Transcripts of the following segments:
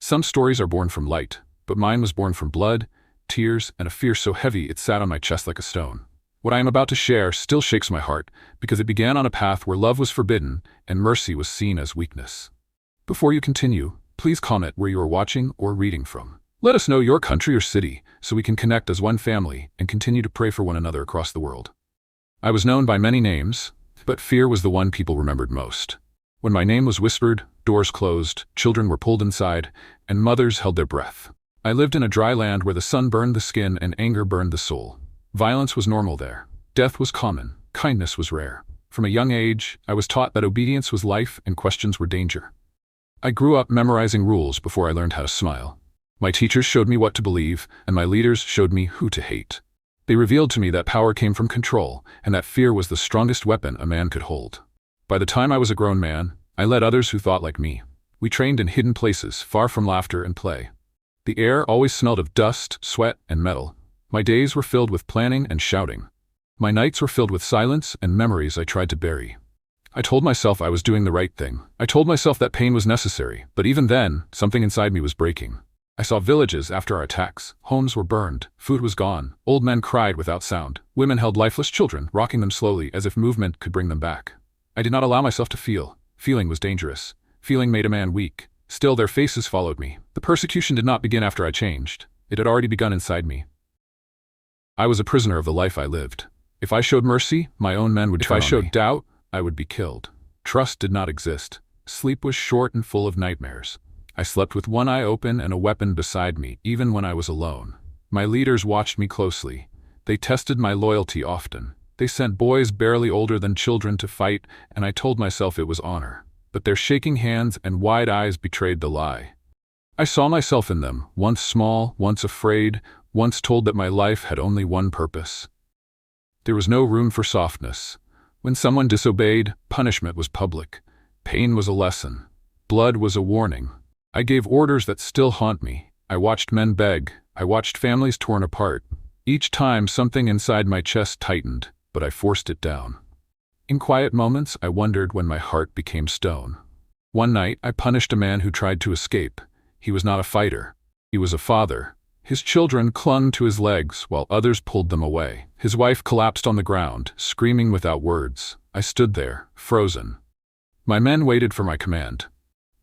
Some stories are born from light, but mine was born from blood, tears, and a fear so heavy it sat on my chest like a stone. What I am about to share still shakes my heart, because it began on a path where love was forbidden and mercy was seen as weakness. Before you continue, please comment where you are watching or reading from. Let us know your country or city so we can connect as one family and continue to pray for one another across the world. I was known by many names, but fear was the one people remembered most. When my name was whispered, doors closed, children were pulled inside, and mothers held their breath. I lived in a dry land where the sun burned the skin and anger burned the soul. Violence was normal there. Death was common. Kindness was rare. From a young age, I was taught that obedience was life and questions were danger. I grew up memorizing rules before I learned how to smile. My teachers showed me what to believe, and my leaders showed me who to hate. They revealed to me that power came from control, and that fear was the strongest weapon a man could hold. By the time I was a grown man, I led others who thought like me. We trained in hidden places, far from laughter and play. The air always smelled of dust, sweat, and metal. My days were filled with planning and shouting. My nights were filled with silence and memories I tried to bury. I told myself I was doing the right thing. I told myself that pain was necessary, but even then, something inside me was breaking. I saw villages after our attacks. Homes were burned. Food was gone. Old men cried without sound. Women held lifeless children, rocking them slowly as if movement could bring them back. I did not allow myself to feel. Feeling was dangerous. Feeling made a man weak. Still, their faces followed me. The persecution did not begin after I changed. It had already begun inside me. I was a prisoner of the life I lived. If I showed mercy, my own men would turn on me. If I showed doubt, I would be killed. Trust did not exist. Sleep was short and full of nightmares. I slept with one eye open and a weapon beside me, even when I was alone. My leaders watched me closely. They tested my loyalty often. They sent boys barely older than children to fight, and I told myself it was honor. But their shaking hands and wide eyes betrayed the lie. I saw myself in them, once small, once afraid, once told that my life had only one purpose. There was no room for softness. When someone disobeyed, punishment was public. Pain was a lesson. Blood was a warning. I gave orders that still haunt me. I watched men beg. I watched families torn apart. Each time something inside my chest tightened, but I forced it down. In quiet moments, I wondered when my heart became stone. One night, I punished a man who tried to escape. He was not a fighter. He was a father. His children clung to his legs while others pulled them away. His wife collapsed on the ground, screaming without words. I stood there, frozen. My men waited for my command.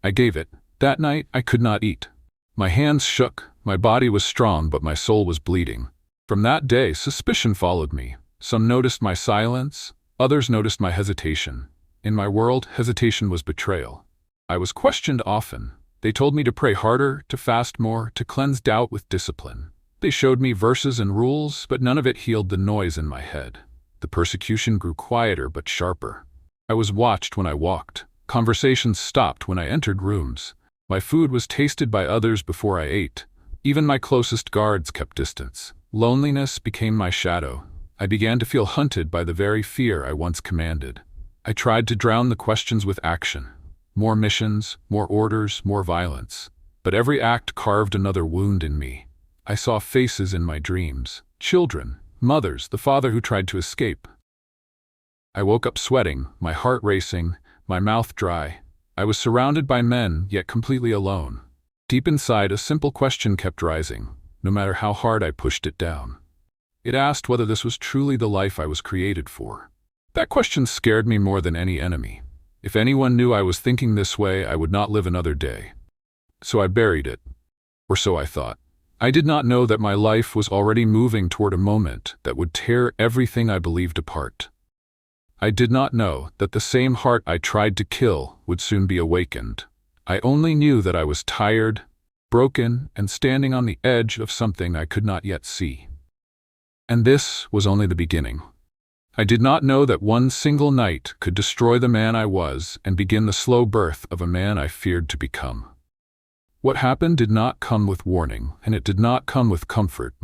I gave it. That night, I could not eat. My hands shook. My body was strong, but my soul was bleeding. From that day, suspicion followed me. Some noticed my silence. Others noticed my hesitation. In my world, hesitation was betrayal. I was questioned often. They told me to pray harder, to fast more, to cleanse doubt with discipline. They showed me verses and rules, but none of it healed the noise in my head. The persecution grew quieter but sharper. I was watched when I walked. Conversations stopped when I entered rooms. My food was tasted by others before I ate. Even my closest guards kept distance. Loneliness became my shadow. I began to feel hunted by the very fear I once commanded. I tried to drown the questions with action. More missions, more orders, more violence. But every act carved another wound in me. I saw faces in my dreams. Children, mothers, the father who tried to escape. I woke up sweating, my heart racing, my mouth dry. I was surrounded by men, yet completely alone. Deep inside, a simple question kept rising, no matter how hard I pushed it down. It asked whether this was truly the life I was created for. That question scared me more than any enemy. If anyone knew I was thinking this way, I would not live another day. So I buried it. Or so I thought. I did not know that my life was already moving toward a moment that would tear everything I believed apart. I did not know that the same heart I tried to kill would soon be awakened. I only knew that I was tired, broken, and standing on the edge of something I could not yet see. And this was only the beginning. I did not know that one single night could destroy the man I was and begin the slow birth of a man I feared to become. What happened did not come with warning, and it did not come with comfort.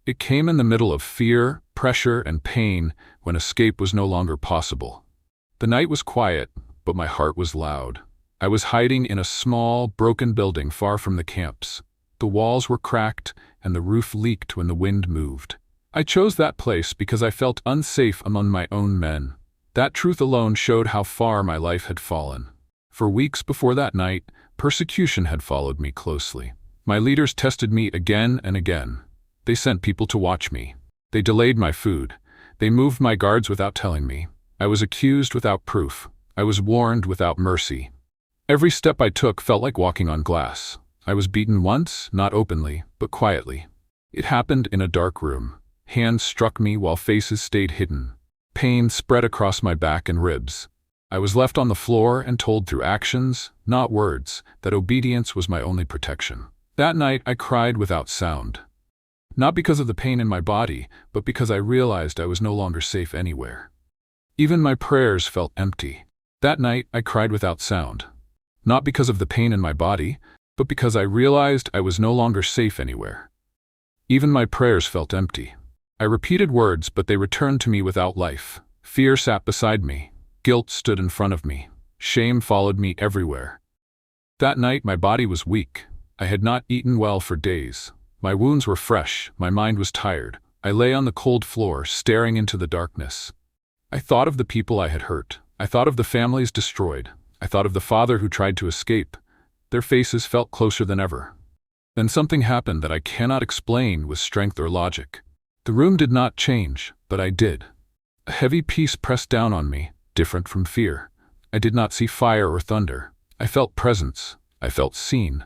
It came in the middle of fear, pressure, and pain when escape was no longer possible. The night was quiet, but my heart was loud. I was hiding in a small, broken building far from the camps. The walls were cracked, and the roof leaked when the wind moved. I chose that place because I felt unsafe among my own men. That truth alone showed how far my life had fallen. For weeks before that night, Persecution had followed me closely. My leaders tested me again and again. They sent people to watch me. They delayed my food. They moved my guards without telling me. I was accused without proof. I was warned without mercy. Every step I took felt like walking on glass. I was beaten once, not openly, but quietly. It happened in a dark room. Hands struck me while faces stayed hidden. Pain spread across my back and ribs. I was left on the floor and told through actions, not words, that obedience was my only protection. That night I cried without sound. Not because of the pain in my body, but because I realized I was no longer safe anywhere. Even my prayers felt empty. That night I cried without sound. Not because of the pain in my body, but because I realized I was no longer safe anywhere. Even my prayers felt empty. I repeated words, but they returned to me without life. Fear sat beside me. Guilt stood in front of me. Shame followed me everywhere. That night my body was weak. I had not eaten well for days. My wounds were fresh. My mind was tired. I lay on the cold floor, staring into the darkness. I thought of the people I had hurt. I thought of the families destroyed. I thought of the father who tried to escape. Their faces felt closer than ever. Then something happened that I cannot explain with strength or logic. The room did not change, but I did. A heavy peace pressed down on me, different from fear. I did not see fire or thunder. I felt presence. I felt seen.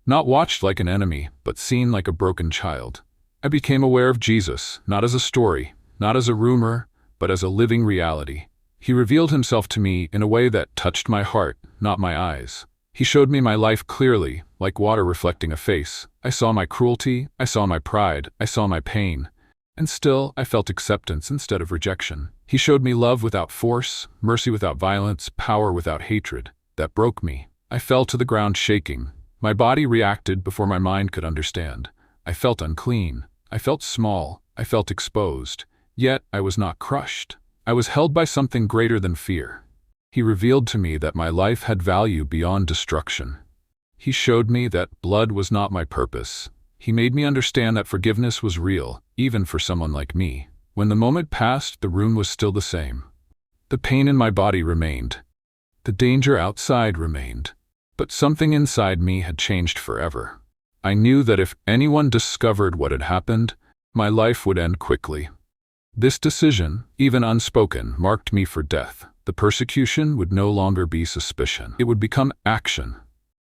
Not watched like an enemy, but seen like a broken child. I became aware of Jesus, not as a story, not as a rumor, but as a living reality. He revealed himself to me in a way that touched my heart, not my eyes. He showed me my life clearly, like water reflecting a face. I saw my cruelty, I saw my pride, I saw my pain. And still, I felt acceptance instead of rejection. He showed me love without force, mercy without violence, power without hatred. That broke me. I fell to the ground shaking. My body reacted before my mind could understand. I felt unclean. I felt small. I felt exposed. Yet, I was not crushed. I was held by something greater than fear. He revealed to me that my life had value beyond destruction. He showed me that blood was not my purpose. He made me understand that forgiveness was real, even for someone like me. When the moment passed, the room was still the same. The pain in my body remained. The danger outside remained. But something inside me had changed forever. I knew that if anyone discovered what had happened, my life would end quickly. This decision, even unspoken, marked me for death. The persecution would no longer be suspicion. It would become action.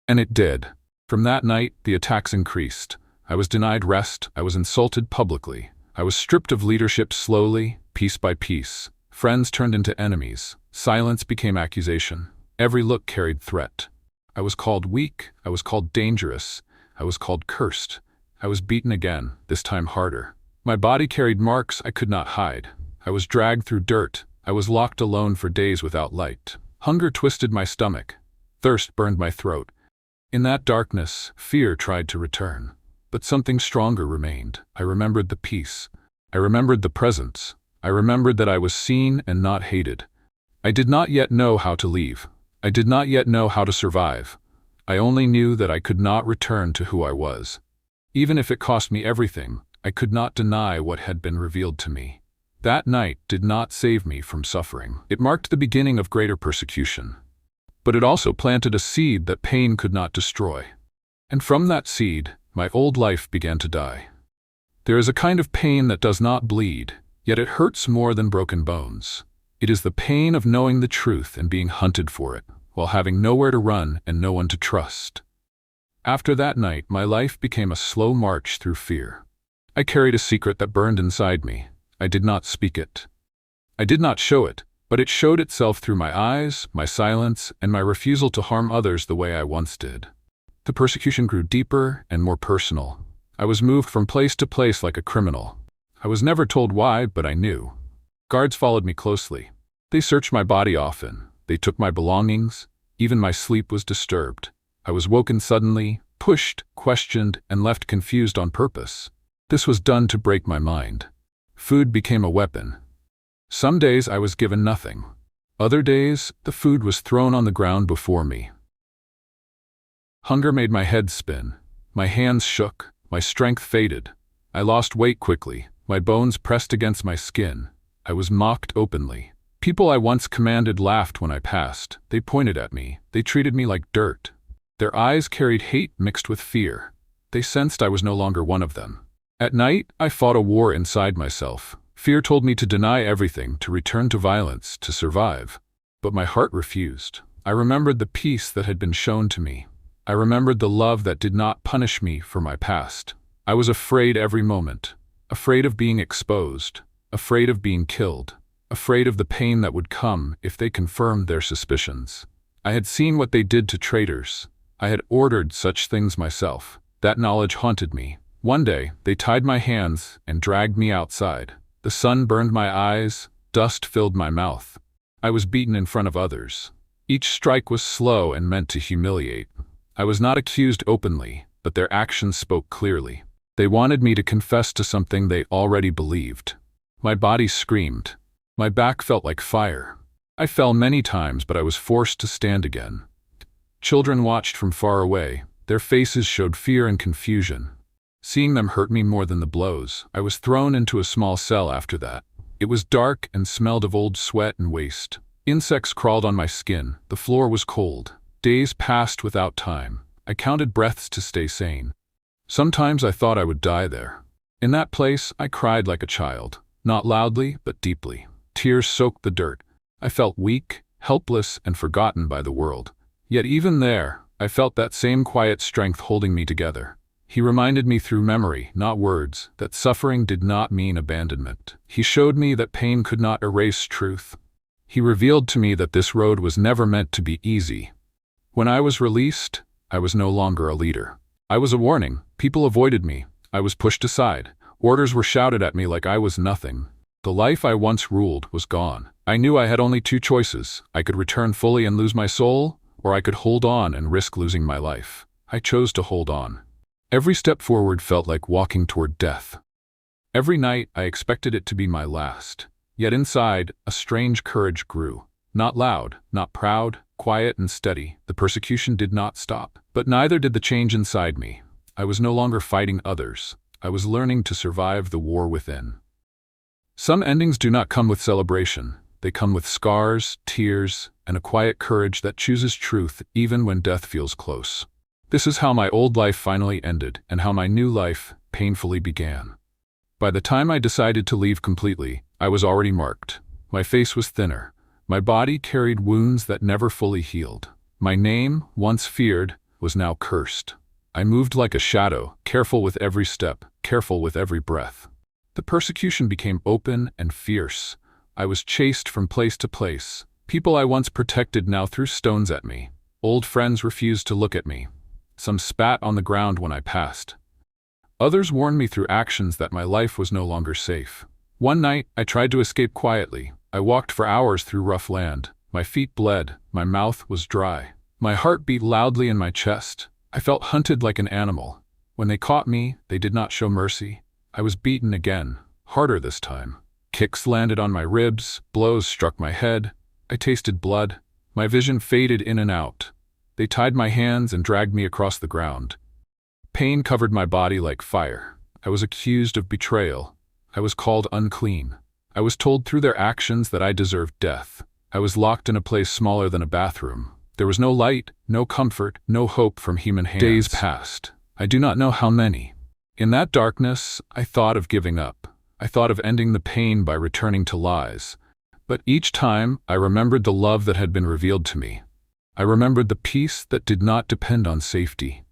And it did. From that night, the attacks increased. I was denied rest. I was insulted publicly. I was stripped of leadership slowly, piece by piece. Friends turned into enemies. Silence became accusation. Every look carried threat. I was called weak. I was called dangerous. I was called cursed. I was beaten again, this time harder. My body carried marks I could not hide. I was dragged through dirt. I was locked alone for days without light. Hunger twisted my stomach. Thirst burned my throat. In that darkness, fear tried to return. But something stronger remained. I remembered the peace. I remembered the presence. I remembered that I was seen and not hated. I did not yet know how to leave. I did not yet know how to survive. I only knew that I could not return to who I was. Even if it cost me everything, I could not deny what had been revealed to me. That night did not save me from suffering. It marked the beginning of greater persecution. But it also planted a seed that pain could not destroy. And from that seed, my old life began to die. There is a kind of pain that does not bleed, yet it hurts more than broken bones. It is the pain of knowing the truth and being hunted for it, while having nowhere to run and no one to trust. After that night, my life became a slow march through fear. I carried a secret that burned inside me. I did not speak it. I did not show it, but it showed itself through my eyes, my silence, and my refusal to harm others the way I once did. The persecution grew deeper and more personal. I was moved from place to place like a criminal. I was never told why, but I knew. Guards followed me closely. They searched my body often. They took my belongings. Even my sleep was disturbed. I was woken suddenly, pushed, questioned, and left confused on purpose. This was done to break my mind. Food became a weapon. Some days I was given nothing. Other days, the food was thrown on the ground before me. Hunger made my head spin. My hands shook. My strength faded. I lost weight quickly. My bones pressed against my skin. I was mocked openly. People I once commanded laughed when I passed. They pointed at me. They treated me like dirt. Their eyes carried hate mixed with fear. They sensed I was no longer one of them. At night, I fought a war inside myself. Fear told me to deny everything, to return to violence, to survive. But my heart refused. I remembered the peace that had been shown to me. I remembered the love that did not punish me for my past. I was afraid every moment. Afraid of being exposed. Afraid of being killed. Afraid of the pain that would come if they confirmed their suspicions. I had seen what they did to traitors. I had ordered such things myself. That knowledge haunted me. One day, they tied my hands and dragged me outside. The sun burned my eyes, dust filled my mouth. I was beaten in front of others. Each strike was slow and meant to humiliate. I was not accused openly, but their actions spoke clearly. They wanted me to confess to something they already believed. My body screamed. My back felt like fire. I fell many times, but I was forced to stand again. Children watched from far away. Their faces showed fear and confusion. Seeing them hurt me more than the blows. I was thrown into a small cell after that. It was dark and smelled of old sweat and waste. Insects crawled on my skin. The floor was cold. Days passed without time. I counted breaths to stay sane. Sometimes I thought I would die there. In that place, I cried like a child. Not loudly, but deeply. Tears soaked the dirt. I felt weak, helpless, and forgotten by the world. Yet even there, I felt that same quiet strength holding me together. He reminded me through memory, not words, that suffering did not mean abandonment. He showed me that pain could not erase truth. He revealed to me that this road was never meant to be easy. When I was released, I was no longer a leader. I was a warning. People avoided me. I was pushed aside. Orders were shouted at me like I was nothing. The life I once ruled was gone. I knew I had only two choices. I could return fully and lose my soul, or I could hold on and risk losing my life. I chose to hold on. Every step forward felt like walking toward death. Every night I expected it to be my last. Yet inside, a strange courage grew. Not loud, not proud, quiet and steady. The persecution did not stop. But neither did the change inside me. I was no longer fighting others. I was learning to survive the war within. Some endings do not come with celebration. They come with scars, tears, and a quiet courage that chooses truth even when death feels close. This is how my old life finally ended, and how my new life painfully began. By the time I decided to leave completely, I was already marked. My face was thinner. My body carried wounds that never fully healed. My name, once feared, was now cursed. I moved like a shadow, careful with every step, careful with every breath. The persecution became open and fierce. I was chased from place to place. People I once protected now threw stones at me. Old friends refused to look at me. Some spat on the ground when I passed. Others warned me through actions that my life was no longer safe. One night, I tried to escape quietly. I walked for hours through rough land. My feet bled. My mouth was dry. My heart beat loudly in my chest. I felt hunted like an animal. When they caught me, they did not show mercy. I was beaten again, harder this time. Kicks landed on my ribs. Blows struck my head. I tasted blood. My vision faded in and out. They tied my hands and dragged me across the ground. Pain covered my body like fire. I was accused of betrayal. I was called unclean. I was told through their actions that I deserved death. I was locked in a place smaller than a bathroom. There was no light, no comfort, no hope from human hands. Days passed. I do not know how many. In that darkness, I thought of giving up. I thought of ending the pain by returning to lies. But each time, I remembered the love that had been revealed to me. I remembered the peace that did not depend on safety.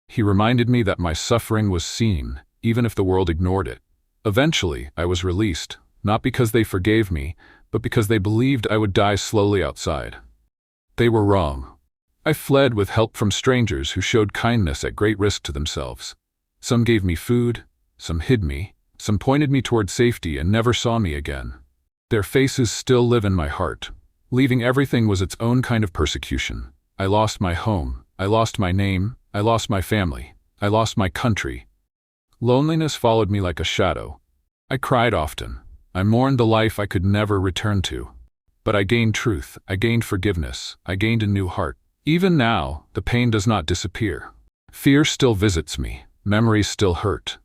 He reminded me that my suffering was seen, even if the world ignored it. Eventually, I was released, not because they forgave me, but because they believed I would die slowly outside. They were wrong. I fled with help from strangers who showed kindness at great risk to themselves. Some gave me food, some hid me, some pointed me toward safety and never saw me again. Their faces still live in my heart. Leaving everything was its own kind of persecution. I lost my home. I lost my name. I lost my family. I lost my country. Loneliness followed me like a shadow. I cried often. I mourned the life I could never return to. But I gained truth. I gained forgiveness. I gained a new heart. Even now, the pain does not disappear. Fear still visits me. Memories still hurt.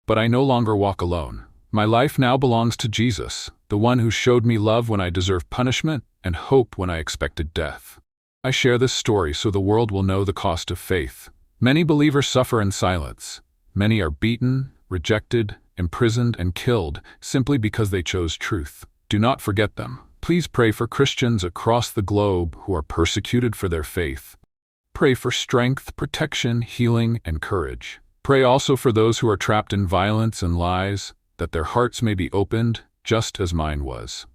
But I no longer walk alone. My life now belongs to Jesus, the one who showed me love when I deserved punishment and hope when I expected death. I share this story so the world will know the cost of faith. Many believers suffer in silence. Many are beaten, rejected, imprisoned, and killed simply because they chose truth. Do not forget them. Please pray for Christians across the globe who are persecuted for their faith. Pray for strength, protection, healing, and courage. Pray also for those who are trapped in violence and lies, that their hearts may be opened, just as mine was.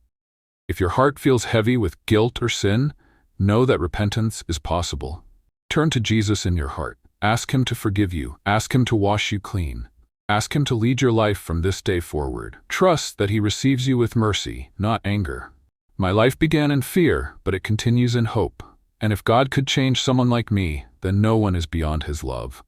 If your heart feels heavy with guilt or sin, know that repentance is possible. Turn to Jesus in your heart. Ask Him to forgive you. Ask Him to wash you clean. Ask Him to lead your life from this day forward. Trust that He receives you with mercy, not anger. My life began in fear, but it continues in hope. And if God could change someone like me, then no one is beyond His love.